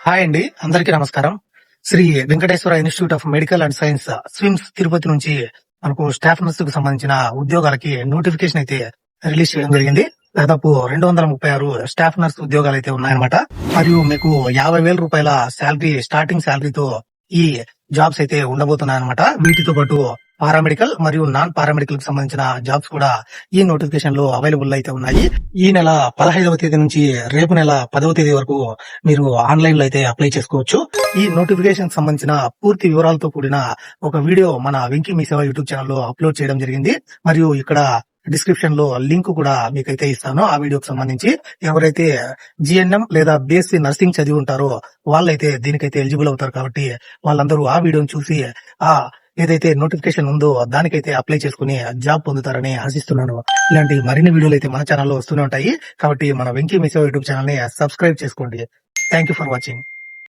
Hi అండి, అందరికీ నమస్కారం. Sri Venkateswara institute of medical and science SVIMS Tirupati నుంచి మనకు స్టాఫ్ నర్సుకు సంబంధించిన ఉద్యోగాలకి నోటిఫికేషన్ అయితే రిలీజ్ చేయడం జరిగింది. దాదాపు 236 స్టాఫ్ నర్స్ ఉద్యోగాలు అయితే ఉన్నాయన్నమాట. మరియు మీకు 50,000 రూపాయల శాలరీ, స్టార్టింగ్ శాలరీతో ఈ జాబ్స్ అయితే ఉండబోతున్నాయన్నమాట. వీటితో పాటు పారామెడికల్ మరియు నాన్ పారామెడికల్ కి సంబంధించిన జాబ్స్ కూడా ఈ నోటిఫికేషన్ లో అవైలబుల్ అయితే ఉన్నాయి. ఈ నెల 15వ తేదీ నుంచి రేపు నెల 10వ తేదీ వరకు మీరు ఆన్లైన్ లో అయితే అప్లై చేసుకోవచ్చు. ఈ నోటిఫికేషన్ సంబంధించిన పూర్తి వివరాలతో కూడిన ఒక వీడియో మన వెంకీ మీ సేవ యూట్యూబ్ ఛానల్ లో అప్లోడ్ చేయడం జరిగింది. మరియు ఇక్కడ డిస్క్రిప్షన్ లో లింక్ కూడా మీకైతే ఇస్తాను. ఆ వీడియోకి సంబంధించి ఎవరైతే జిఎన్ఎం లేదా బీఎస్సీ నర్సింగ్ చదివి ఉంటారో వాళ్ళైతే దీనికైతే ఎలిజిబుల్ అవుతారు. కాబట్టి వాళ్ళందరూ ఆ వీడియోని చూసి ఆ ఏదైతే నోటిఫికేషన్ ఉందో దానికైతే అప్లై చేసుకుని జాబ్ పొందుతారని ఆశిస్తున్నాను. ఇలాంటి మరిన్ని వీడియోలు అయితే మన ఛానల్లో వస్తూనే ఉంటాయి. కాబట్టి మన వెంకీ మిసేవ యూట్యూబ్ ఛానల్ ని సబ్స్క్రైబ్ చేసుకోండి. Thank you for watching.